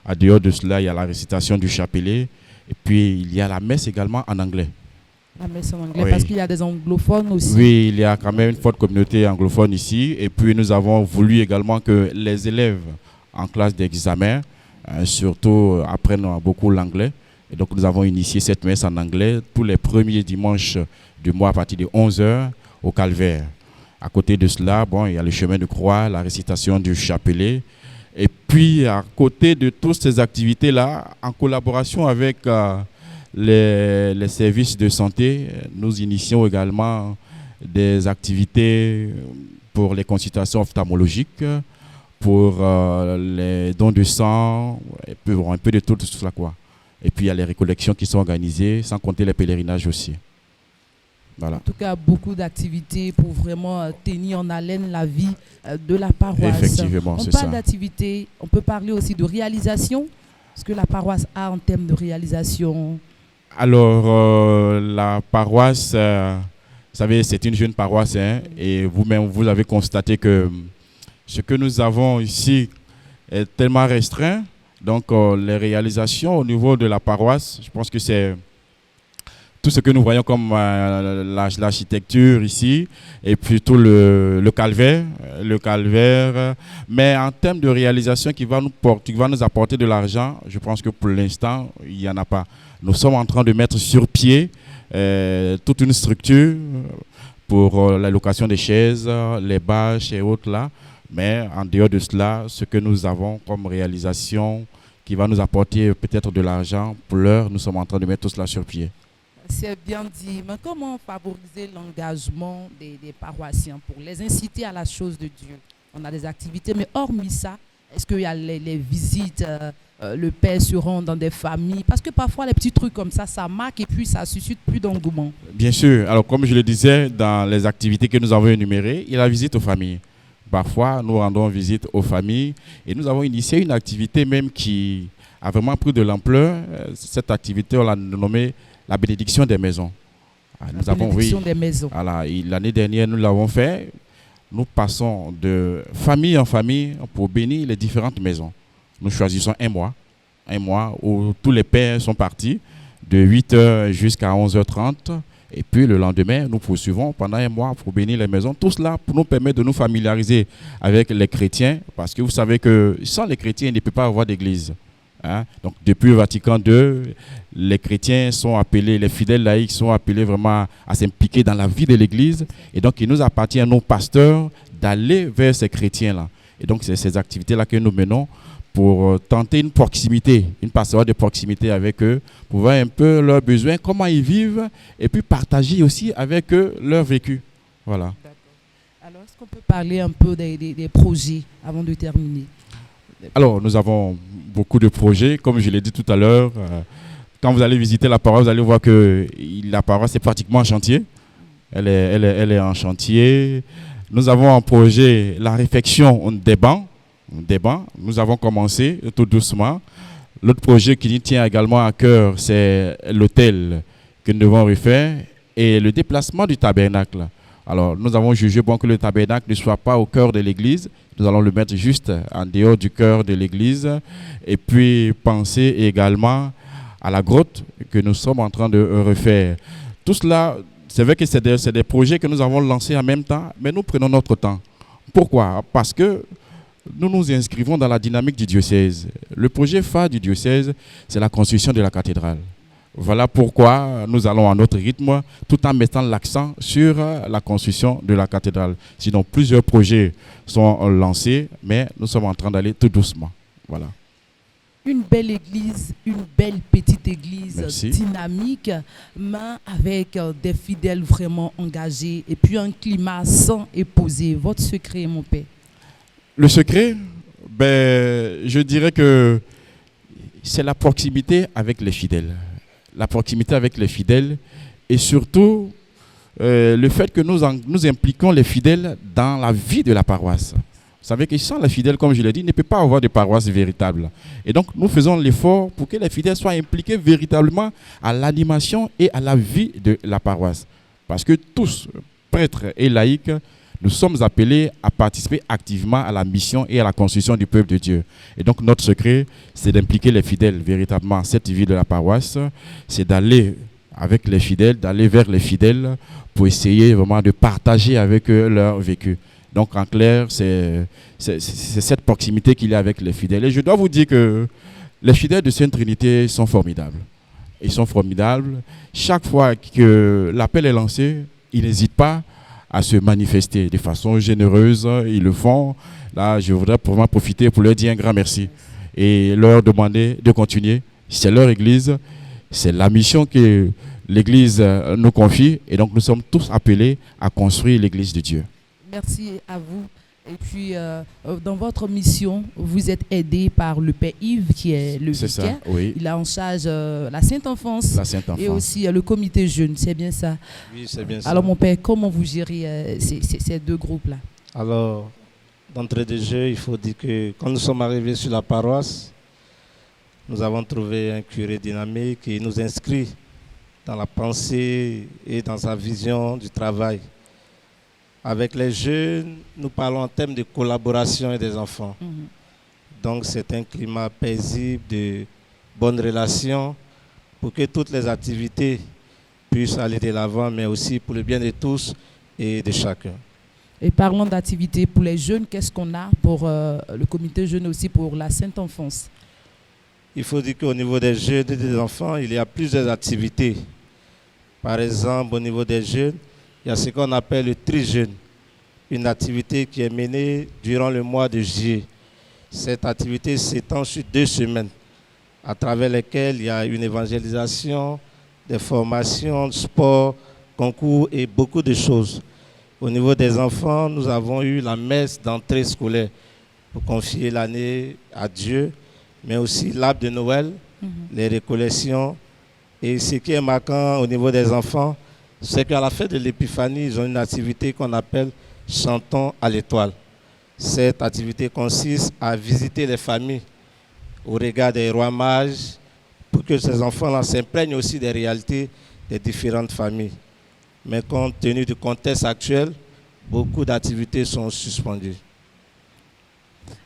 À dehors de cela, il y a la récitation du chapelet. Et puis, il y a la messe également en anglais. La messe en anglais, oui. Parce qu'il y a des anglophones aussi. Oui, il y a quand même une forte communauté anglophone ici. Et puis, nous avons voulu également que les élèves en classe d'examen, surtout, apprennent beaucoup l'anglais. Et donc, nous avons initié cette messe en anglais tous les premiers dimanches du mois à partir de 11h au calvaire. À côté de cela, il y a le chemin de croix, la récitation du chapelet. Et puis, à côté de toutes ces activités-là, en collaboration avec les services de santé, nous initions également des activités pour les consultations ophtalmologiques, pour les dons de sang, et un peu de tout cela, quoi. Et puis, il y a les récollections qui sont organisées, sans compter les pèlerinages aussi. Voilà. En tout cas, beaucoup d'activités pour vraiment tenir en haleine la vie de la paroisse. Effectivement, c'est ça. On parle d'activités, on peut parler aussi de réalisation. Ce que la paroisse a en termes de réalisation. Alors, la paroisse, vous savez, c'est une jeune paroisse, et vous-même, vous avez constaté que ce que nous avons ici est tellement restreint. Donc, les réalisations au niveau de la paroisse, je pense que c'est tout ce que nous voyons comme l'architecture ici, et puis tout le calvaire, mais en termes de réalisation qui va nous apporter de l'argent, je pense que pour l'instant, il n'y en a pas. Nous sommes en train de mettre sur pied toute une structure pour la location des chaises, les bâches et autres là, mais en dehors de cela, ce que nous avons comme réalisation qui va nous apporter peut-être de l'argent, pour l'heure, nous sommes en train de mettre tout cela sur pied. C'est bien dit, mais comment favoriser l'engagement des paroissiens pour les inciter à la chose de Dieu? On a des activités, mais hormis ça, est-ce qu'il y a les visites, le père se rend dans des familles? Parce que parfois, les petits trucs comme ça marque et puis ça suscite plus d'engouement. Bien sûr. Alors, comme je le disais, dans les activités que nous avons énumérées, il y a la visite aux familles. Parfois, nous rendons visite aux familles et nous avons initié une activité même qui a vraiment pris de l'ampleur. Cette activité, on l'a nommée la bénédiction des maisons. Bénédiction des maisons. Voilà, l'année dernière, nous l'avons fait. Nous passons de famille en famille pour bénir les différentes maisons. Nous choisissons un mois où tous les pères sont partis de 8h jusqu'à 11h30. Et puis le lendemain, nous poursuivons pendant un mois pour bénir les maisons. Tout cela pour nous permettre de nous familiariser avec les chrétiens, parce que vous savez que sans les chrétiens, il ne peut pas avoir d'église. Hein? Donc depuis le Vatican II, les chrétiens sont appelés, les fidèles laïcs sont appelés vraiment à s'impliquer dans la vie de l'église. Et donc il nous appartient à nos pasteurs d'aller vers ces chrétiens-là. Et donc c'est ces activités-là que nous menons pour tenter une proximité, une pastorale de proximité avec eux, pour voir un peu leurs besoins, comment ils vivent, et puis partager aussi avec eux leur vécu. Voilà. D'accord. Alors, est-ce qu'on peut parler un peu des projets avant de terminer? Alors, nous avons beaucoup de projets, comme je l'ai dit tout à l'heure. Quand vous allez visiter la paroisse, vous allez voir que la paroisse est pratiquement en chantier. Elle est en chantier. Nous avons en projet la réfection des bancs. Nous avons commencé tout doucement. L'autre projet qui nous tient également à cœur, c'est l'hôtel que nous devons refaire et le déplacement du tabernacle. Alors, nous avons jugé bon que le tabernacle ne soit pas au cœur de l'église. Nous allons le mettre juste en dehors du cœur de l'église. Et puis, penser également à la grotte que nous sommes en train de refaire. Tout cela, c'est vrai que c'est des projets que nous avons lancés en même temps, mais nous prenons notre temps. Pourquoi? Parce que nous nous inscrivons dans la dynamique du diocèse. Le projet phare du diocèse, c'est la construction de la cathédrale. Voilà pourquoi nous allons à notre rythme, tout en mettant l'accent sur la construction de la cathédrale. Sinon, plusieurs projets sont lancés, mais nous sommes en train d'aller tout doucement. Voilà. Une belle église, une belle petite église. Merci. Dynamique, mais avec des fidèles vraiment engagés et puis un climat sain et posé. Votre secret, mon père? Le secret, je dirais que c'est la proximité avec les fidèles. La proximité avec les fidèles et surtout le fait que nous impliquons les fidèles dans la vie de la paroisse. Vous savez que sans les fidèles, comme je l'ai dit, il ne peut pas avoir de paroisse véritable. Et donc, nous faisons l'effort pour que les fidèles soient impliqués véritablement à l'animation et à la vie de la paroisse. Parce que tous, prêtres et laïcs, nous sommes appelés à participer activement à la mission et à la construction du peuple de Dieu. Et donc, notre secret, c'est d'impliquer les fidèles véritablement à cette vie de la paroisse. C'est d'aller avec les fidèles, d'aller vers les fidèles pour essayer vraiment de partager avec eux leur vécu. Donc, en clair, c'est cette proximité qu'il y a avec les fidèles. Et je dois vous dire que les fidèles de Sainte Trinité sont formidables. Ils sont formidables. Chaque fois que l'appel est lancé, ils n'hésitent pas à se manifester de façon généreuse. Ils le font. Là, je voudrais vraiment profiter pour leur dire un grand merci et leur demander de continuer. C'est leur église. C'est la mission que l'église nous confie. Et donc, nous sommes tous appelés à construire l'église de Dieu. Merci à vous. Et puis, dans votre mission, vous êtes aidé par le Père Yves, qui est le vicaire. C'est ça, oui. Il a en charge la Sainte Enfance. La Sainte Enfance. Et aussi le comité jeune, c'est bien ça? Oui, c'est bien ça. Alors, mon père, comment vous gérez ces deux groupes-là? Alors, d'entrée de jeu, il faut dire que quand nous sommes arrivés sur la paroisse, nous avons trouvé un curé dynamique qui nous inscrit dans la pensée et dans sa vision du travail. Avec les jeunes, nous parlons en termes de collaboration et des enfants. Donc c'est un climat paisible, de bonnes relations, pour que toutes les activités puissent aller de l'avant, mais aussi pour le bien de tous et de chacun. Et parlons d'activités pour les jeunes, qu'est-ce qu'on a pour le comité jeune aussi pour la Sainte Enfance? Il faut dire qu'au niveau des jeunes et des enfants, il y a plusieurs activités. Par exemple, au niveau des jeunes, il y a ce qu'on appelle le tri-jeune, une activité qui est menée durant le mois de juillet. Cette activité s'étend sur 2 semaines, à travers lesquelles il y a une évangélisation, des formations, sport, concours et beaucoup de choses. Au niveau des enfants, nous avons eu la messe d'entrée scolaire pour confier l'année à Dieu, mais aussi l'arbre de Noël, les récollections. Et ce qui est marquant au niveau des enfants, c'est qu'à la fête de l'Épiphanie, ils ont une activité qu'on appelle « Chantons à l'étoile ». Cette activité consiste à visiter les familles au regard des rois mages pour que ces enfants-là s'imprègnent aussi des réalités des différentes familles. Mais compte tenu du contexte actuel, beaucoup d'activités sont suspendues.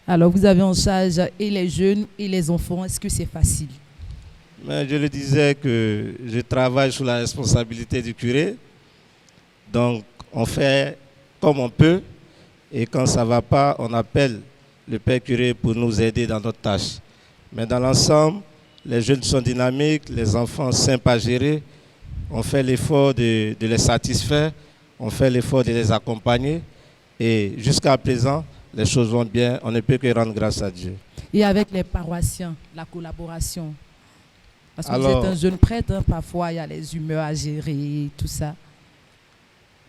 Alors, vous avez en charge et les jeunes et les enfants. Est-ce que c'est facile? Mais je le disais que je travaille sous la responsabilité du curé. Donc, on fait comme on peut. Et quand ça ne va pas, on appelle le père curé pour nous aider dans notre tâche. Mais dans l'ensemble, les jeunes sont dynamiques, les enfants simples à gérer. On fait l'effort de les satisfaire, on fait l'effort de les accompagner. Et jusqu'à présent, les choses vont bien. On ne peut que rendre grâce à Dieu. Et avec les paroissiens, la collaboration. Parce que Alors, vous êtes un jeune prêtre, hein, parfois il y a les humeurs à gérer, tout ça.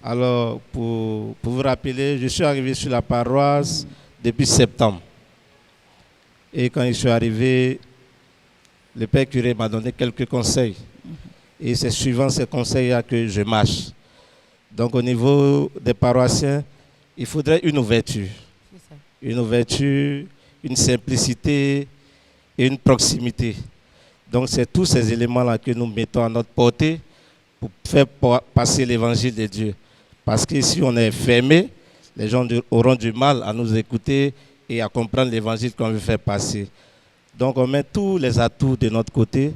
Alors, pour vous rappeler, je suis arrivé sur la paroisse depuis septembre. Et quand je suis arrivé, le père curé m'a donné quelques conseils. Et c'est suivant ces conseils-là que je marche. Donc, au niveau des paroissiens, il faudrait une ouverture. Une ouverture, une simplicité et une proximité. Donc, c'est tous ces éléments-là que nous mettons à notre portée pour faire passer l'évangile de Dieu. Parce que si on est fermé, les gens auront du mal à nous écouter et à comprendre l'évangile qu'on veut faire passer. Donc, on met tous les atouts de notre côté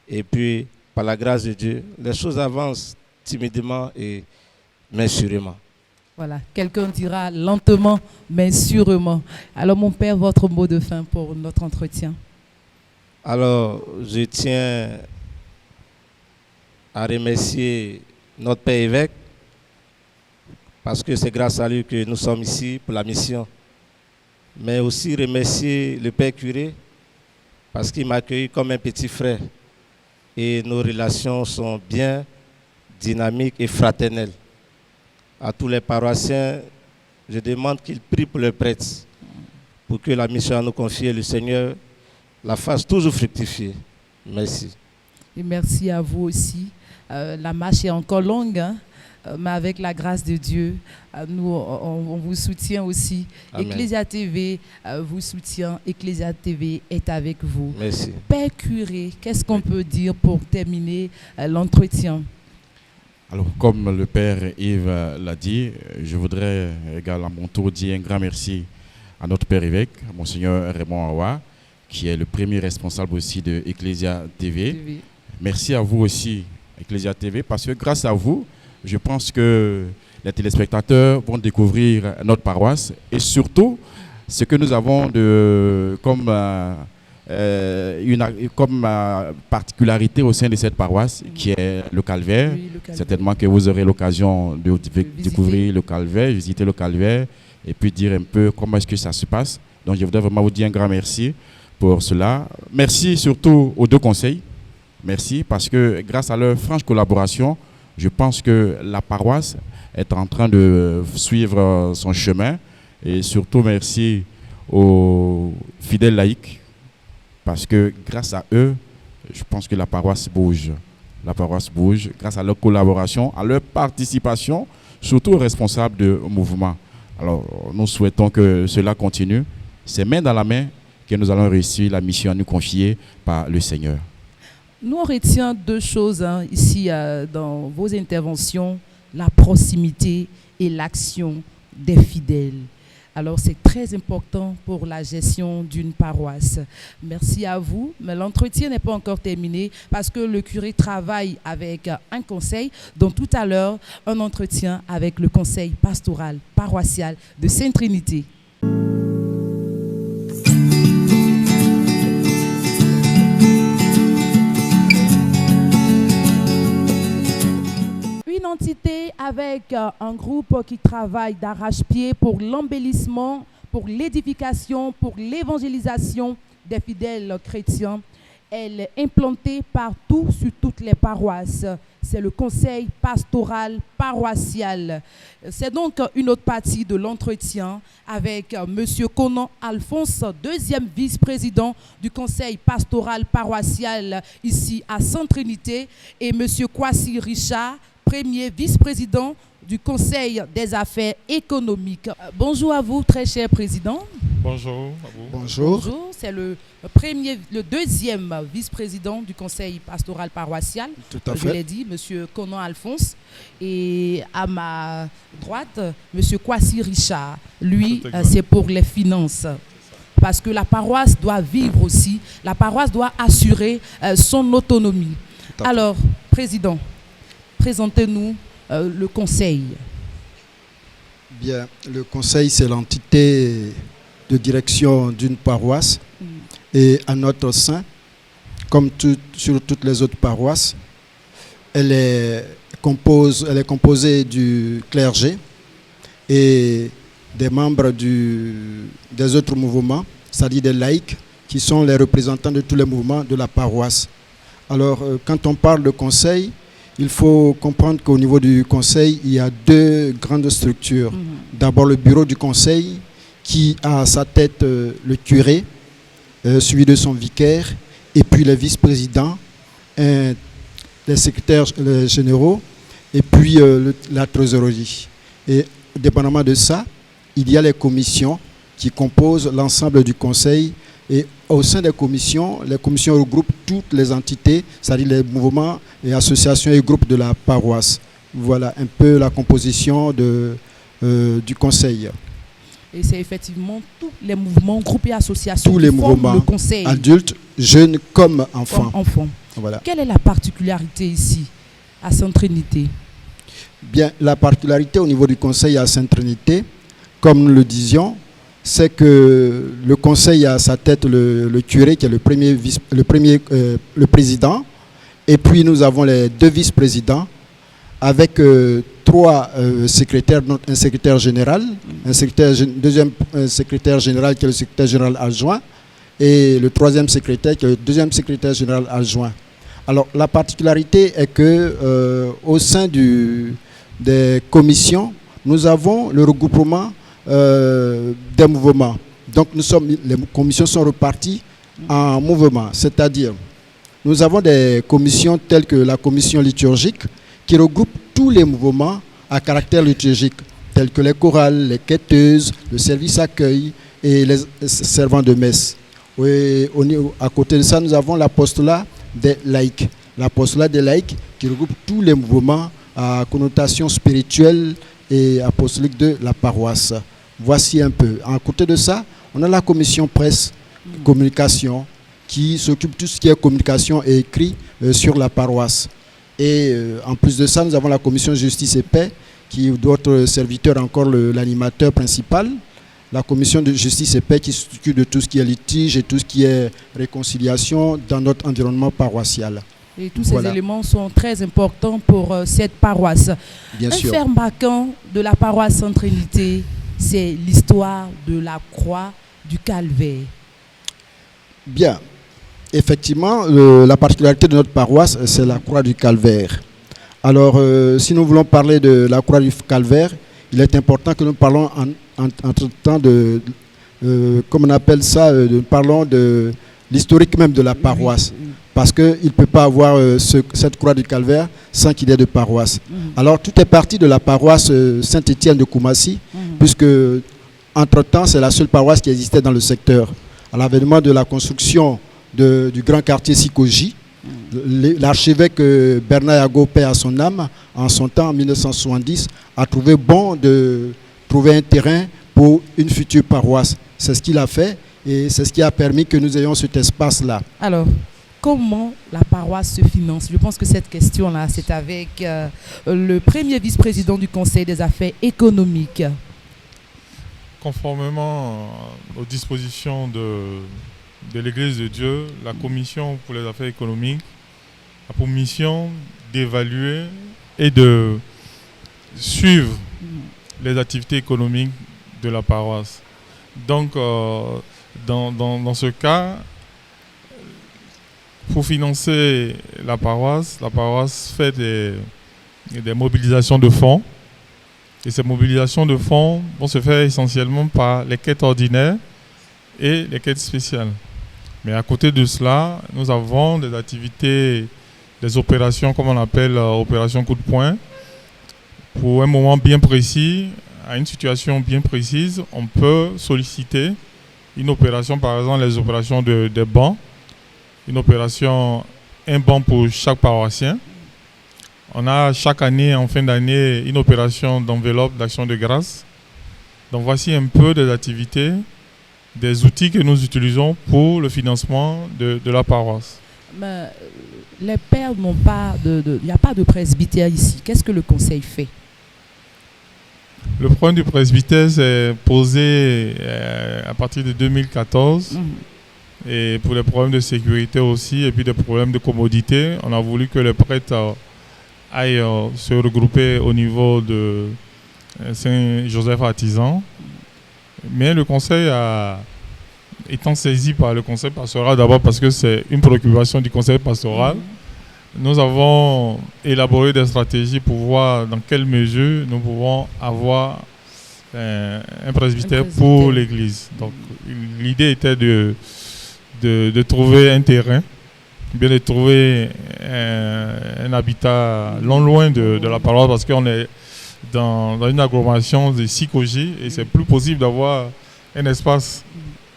et puis, par la grâce de Dieu, les choses avancent timidement et mais sûrement. Voilà, quelqu'un dira lentement, mais sûrement. Alors, mon père, votre mot de fin pour notre entretien. Alors, je tiens à remercier notre père évêque parce que c'est grâce à lui que nous sommes ici pour la mission. Mais aussi remercier le père curé parce qu'il m'a accueilli comme un petit frère. Et nos relations sont bien dynamiques et fraternelles. À tous les paroissiens, je demande qu'ils prient pour le prêtre, pour que la mission à nous confier, le Seigneur la fasse toujours fructifier. Merci. Et merci à vous aussi. La marche est encore longue, hein? Mais avec la grâce de Dieu, nous, on vous soutient aussi. Amen. Ecclesia TV vous soutient. Ecclesia TV est avec vous. Merci. Père curé, qu'est-ce qu'on peut dire pour terminer l'entretien? Alors, comme le père Yves l'a dit, je voudrais également à mon tour dire un grand merci à notre père évêque, Monseigneur Raymond Awa, qui est le premier responsable aussi de Ecclesia TV. Merci à vous aussi, Ecclesia TV, parce que grâce à vous, je pense que les téléspectateurs vont découvrir notre paroisse et surtout ce que nous avons comme particularité au sein de cette paroisse qui est le calvaire. Oui, le calvaire. Certainement que vous aurez l'occasion de découvrir le calvaire, visiter le calvaire et puis dire un peu comment est-ce que ça se passe. Donc je voudrais vraiment vous dire un grand merci pour cela. Merci surtout aux deux conseils. Merci parce que grâce à leur franche collaboration, je pense que la paroisse est en train de suivre son chemin. Et surtout merci aux fidèles laïcs parce que grâce à eux, je pense que la paroisse bouge. La paroisse bouge grâce à leur collaboration, à leur participation, surtout aux responsables du mouvement. Alors, nous souhaitons que cela continue. C'est main dans la main que nous allons réussir la mission à nous confier par le Seigneur. Nous, on retient deux choses ici dans vos interventions, la proximité et l'action des fidèles. Alors, c'est très important pour la gestion d'une paroisse. Merci à vous, mais l'entretien n'est pas encore terminé parce que le curé travaille avec un conseil, dont tout à l'heure, un entretien avec le conseil pastoral paroissial de Sainte-Trinité. Une entité avec un groupe qui travaille d'arrache-pied pour l'embellissement, pour l'édification, pour l'évangélisation des fidèles chrétiens. Elle est implantée partout sur toutes les paroisses. C'est le conseil pastoral paroissial. C'est donc une autre partie de l'entretien avec M. Conan Alphonse, deuxième vice-président du conseil pastoral paroissial ici à Sainte-Trinité, et M. Kwasi Richard, premier vice-président du Conseil des affaires économiques. Bonjour à vous, très cher président. Bonjour à vous. Bonjour. Bonjour, c'est le deuxième vice-président du Conseil pastoral paroissial. Tout à Je fait. l'ai dit, M. Conan Alphonse. Et à ma droite, M. Kwasi Richard. Lui, C'est exact. c'est pour les finances. parce que la paroisse doit vivre aussi, la paroisse doit assurer son autonomie. Alors, Président, présentez-nous le conseil. Bien, le conseil, c'est l'entité de direction d'une paroisse et à notre sein, comme sur toutes les autres paroisses, elle est composée du clergé et des membres des autres mouvements, c'est-à-dire des laïcs, qui sont les représentants de tous les mouvements de la paroisse. Alors, quand on parle de conseil, il faut comprendre qu'au niveau du conseil, il y a deux grandes structures. D'abord, le bureau du conseil, qui a à sa tête le curé, suivi de son vicaire, et puis les vice-présidents, les secrétaires généraux, et puis la trésorerie. Et dépendamment de ça, il y a les commissions qui composent l'ensemble du conseil. Et au sein des commissions, les commissions regroupent toutes les entités, c'est-à-dire les mouvements et associations et groupes de la paroisse. Voilà un peu la composition du conseil. Et c'est effectivement tous les mouvements, groupes et associations tous qui les forment mouvements, le conseil. adultes, jeunes comme enfants. Voilà. Quelle est la particularité ici, à Sainte-Trinité? Bien, la particularité au niveau du conseil à Sainte-Trinité, comme nous le disions, c'est que le conseil a à sa tête le curé qui est le président, et puis nous avons les deux vice-présidents avec trois secrétaires, un secrétaire général, deuxième secrétaire général qui est le secrétaire général adjoint, et le troisième secrétaire qui est le deuxième secrétaire général adjoint. Alors la particularité est que au sein des commissions, nous avons le regroupement des mouvements. Donc les commissions sont reparties en mouvements, c'est-à-dire nous avons des commissions telles que la commission liturgique qui regroupe tous les mouvements à caractère liturgique, tels que les chorales, les quêteuses, le service accueil et les servants de messe. Et à côté de ça, nous avons l'apostolat des laïcs. L'apostolat des laïcs qui regroupe tous les mouvements à connotation spirituelle et apostolique de la paroisse. Voici un peu. À côté de ça, on a la commission presse, communication, qui s'occupe de tout ce qui est communication et écrit sur la paroisse. Et en plus de ça, nous avons la commission justice et paix, qui est d'autres serviteurs encore l'animateur principal. La commission de justice et paix qui s'occupe de tout ce qui est litige et tout ce qui est réconciliation dans notre environnement paroissial. Et tous ces éléments sont très importants pour cette paroisse. Bien sûr. Un fait marquant de la paroisse Sainte-Trinité, c'est l'histoire de la croix du Calvaire. Bien. Effectivement, la particularité de notre paroisse, c'est la croix du Calvaire. Alors, si nous voulons parler de la croix du Calvaire, il est important que nous parlons entre-temps comme on appelle ça, parlons de l'historique même de la paroisse. Parce qu'il ne peut pas avoir cette croix du Calvaire sans qu'il y ait de paroisse. Alors, tout est parti de la paroisse Saint-Étienne de Koumassi, puisque, entre-temps, c'est la seule paroisse qui existait dans le secteur. À l'avènement de la construction du grand quartier Sikoji, l'archevêque Bernard Yago, paix à son âme, en son temps, en 1970, a trouvé bon de trouver un terrain pour une future paroisse. C'est ce qu'il a fait et c'est ce qui a permis que nous ayons cet espace-là. Alors, comment la paroisse se finance? Je pense que cette question-là, c'est avec le premier vice-président du Conseil des affaires économiques. Conformément aux dispositions de l'Église de Dieu, la Commission pour les affaires économiques a pour mission d'évaluer et de suivre les activités économiques de la paroisse. Donc, dans ce cas, pour financer la paroisse fait des mobilisations de fonds. Et ces mobilisations de fonds vont se faire essentiellement par les quêtes ordinaires et les quêtes spéciales. Mais à côté de cela, nous avons des activités, des opérations, comme on appelle opération coup de poing. Pour un moment bien précis, à une situation bien précise, on peut solliciter une opération, par exemple les opérations de bancs, une opération, un banc pour chaque paroissien. On a chaque année, en fin d'année, une opération d'enveloppe d'action de grâce. Donc voici un peu des activités des outils que nous utilisons pour le financement de la paroisse. Mais les pères n'ont pas il n'y a pas de presbytère ici. Qu'est-ce que le conseil fait? Le problème du presbytère s'est posé à partir de 2014. Et pour les problèmes de sécurité aussi, et puis des problèmes de commodité, on a voulu que les prêtres aillent se regrouper au niveau de Saint-Joseph Artisan. Mais le conseil étant saisi par le conseil pastoral, d'abord parce que c'est une préoccupation du conseil pastoral, nous avons élaboré des stratégies pour voir dans quelle mesure nous pouvons avoir un presbytère pour l'église. Donc l'idée était de trouver un terrain, bien de trouver un habitat loin de la paroisse, parce qu'on est dans une agglomération de 6 COGI et c'est plus possible d'avoir un espace.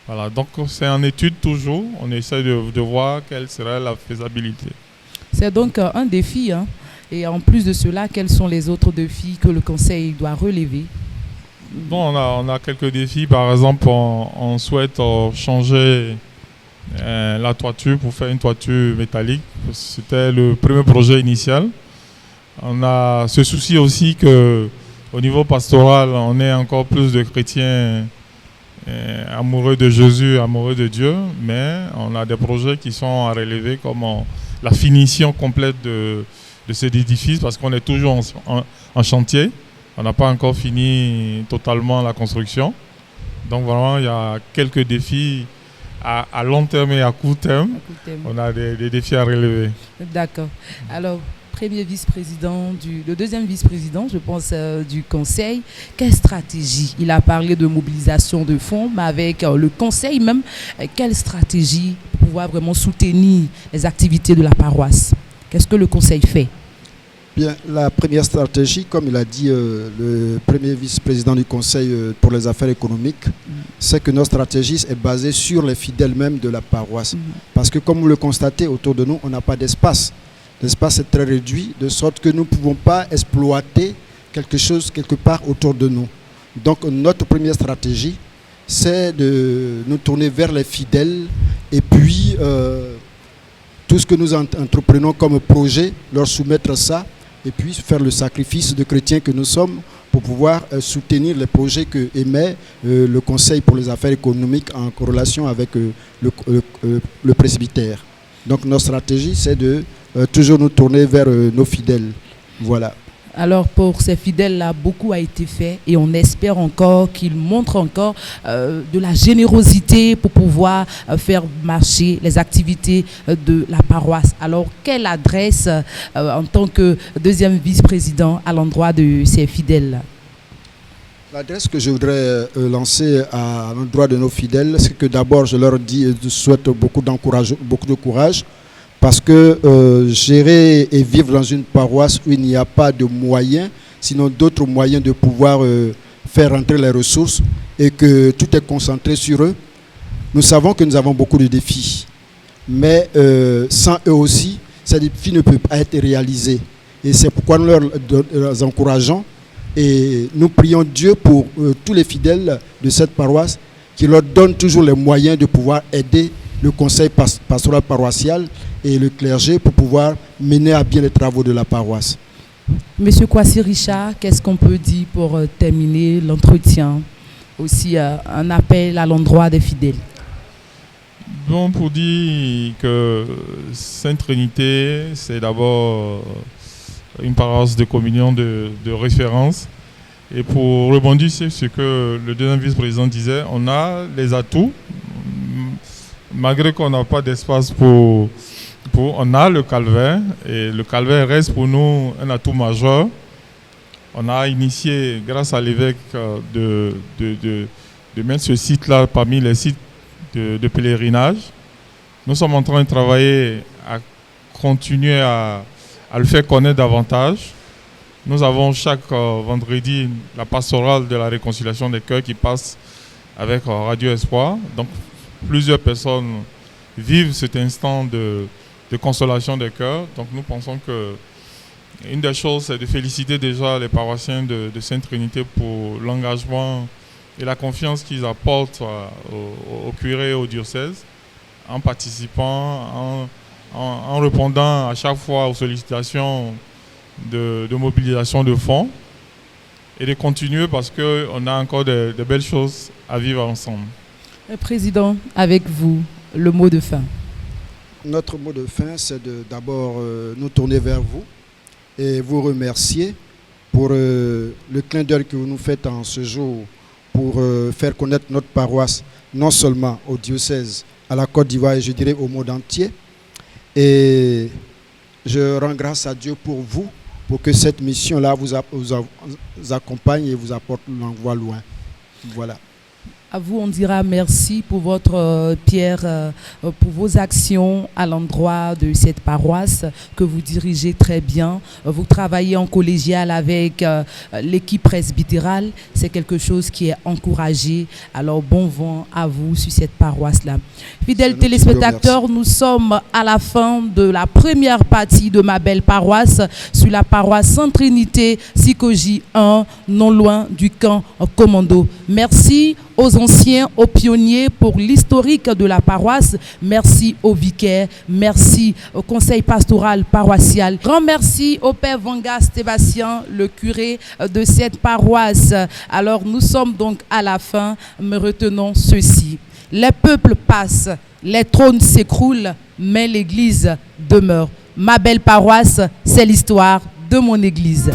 Voilà, donc c'est en étude toujours, on essaie de voir quelle serait la faisabilité. C'est donc un défi, hein. Et en plus de cela, quels sont les autres défis que le conseil doit relever? Bon, on a quelques défis, par exemple on souhaite changer la toiture pour faire une toiture métallique. C'était le premier projet initial. On a ce souci aussi qu'au niveau pastoral, on ait encore plus de chrétiens amoureux de Jésus, amoureux de Dieu, mais on a des projets qui sont à relever comme la finition complète de cet édifice, parce qu'on est toujours en chantier. On n'a pas encore fini totalement la construction. Donc vraiment, il y a quelques défis à long terme et à court terme. On a des défis à relever. D'accord. Alors, premier vice-président, le deuxième vice-président, je pense, du conseil, quelle stratégie? Il a parlé de mobilisation de fonds, mais avec le conseil même, quelle stratégie pour pouvoir vraiment soutenir les activités de la paroisse? Qu'est-ce que le conseil fait? Bien, la première stratégie, comme il a dit le premier vice-président du conseil pour les affaires économiques, c'est que notre stratégie est basée sur les fidèles même de la paroisse. Parce que comme vous le constatez, autour de nous, on n'a pas d'espace. L'espace est très réduit, de sorte que nous ne pouvons pas exploiter quelque chose quelque part autour de nous. Donc notre première stratégie, c'est de nous tourner vers les fidèles et puis tout ce que nous entreprenons comme projet, leur soumettre ça et puis faire le sacrifice de chrétiens que nous sommes pour pouvoir soutenir les projets que émet le Conseil pour les affaires économiques en corrélation avec le presbytère. Donc notre stratégie, c'est de toujours nous tourner vers nos fidèles. Voilà. Alors pour ces fidèles-là, beaucoup a été fait et on espère encore qu'ils montrent encore de la générosité pour pouvoir faire marcher les activités de la paroisse. Alors quelle adresse en tant que deuxième vice-président à l'endroit de ces fidèles-là? L'adresse que je voudrais lancer à l'endroit de nos fidèles, c'est que d'abord je leur dis et je souhaite beaucoup de courage. Parce que gérer et vivre dans une paroisse où il n'y a pas de moyens, sinon d'autres moyens de pouvoir faire rentrer les ressources et que tout est concentré sur eux, nous savons que nous avons beaucoup de défis. Mais sans eux aussi, ces défis ne peuvent pas être réalisés. Et c'est pourquoi nous leur encourageons et nous prions Dieu pour tous les fidèles de cette paroisse qui leur donne toujours les moyens de pouvoir aider le conseil pastoral paroissial et le clergé pour pouvoir mener à bien les travaux de la paroisse. Monsieur Kwasi Richard, qu'est-ce qu'on peut dire pour terminer l'entretien? Aussi un appel à l'endroit des fidèles. Bon, pour dire que Sainte Trinité, c'est d'abord une paroisse de communion de référence. Et pour rebondir sur ce que le deuxième vice-président disait, on a les atouts. Malgré qu'on n'a pas d'espace on a le calvaire et le calvaire reste pour nous un atout majeur. On a initié, grâce à l'évêque, de mettre ce site-là parmi les sites de pèlerinage. Nous sommes en train de travailler à continuer à le faire connaître davantage. Nous avons chaque vendredi la pastorale de la réconciliation des cœurs qui passe avec Radio Espoir. Donc, plusieurs personnes vivent cet instant de consolation des cœurs. Donc nous pensons que une des choses, c'est de féliciter déjà les paroissiens de Sainte Trinité pour l'engagement et la confiance qu'ils apportent au curé et au diocèse en participant, en répondant à chaque fois aux sollicitations de mobilisation de fonds et de continuer parce qu'on a encore de belles choses à vivre ensemble. Président, avec vous, le mot de fin. Notre mot de fin, c'est d'abord nous tourner vers vous et vous remercier pour le clin d'œil que vous nous faites en ce jour pour faire connaître notre paroisse, non seulement au diocèse, à la Côte d'Ivoire et je dirais au monde entier. Et je rends grâce à Dieu pour vous, pour que cette mission-là vous accompagne et vous apporte l'envoi loin. Voilà. À vous, on dira merci pour votre Pierre, pour vos actions à l'endroit de cette paroisse que vous dirigez très bien. Vous travaillez en collégial avec l'équipe presbytérale. C'est quelque chose qui est encouragé. Alors, bon vent à vous sur cette paroisse-là. Fidèles téléspectateurs, nous sommes à la fin de la première partie de ma belle paroisse sur la paroisse Sainte-Trinité, Sikoji 1, non loin du camp commando. Merci aux anciens, aux pionniers pour l'historique de la paroisse. Merci aux vicaires, merci au conseil pastoral paroissial. Grand merci au père Vanga Sébastien, le curé de cette paroisse. Alors nous sommes donc à la fin, mais retenons ceci. Les peuples passent, les trônes s'écroulent, mais l'église demeure. Ma belle paroisse, c'est l'histoire de mon église.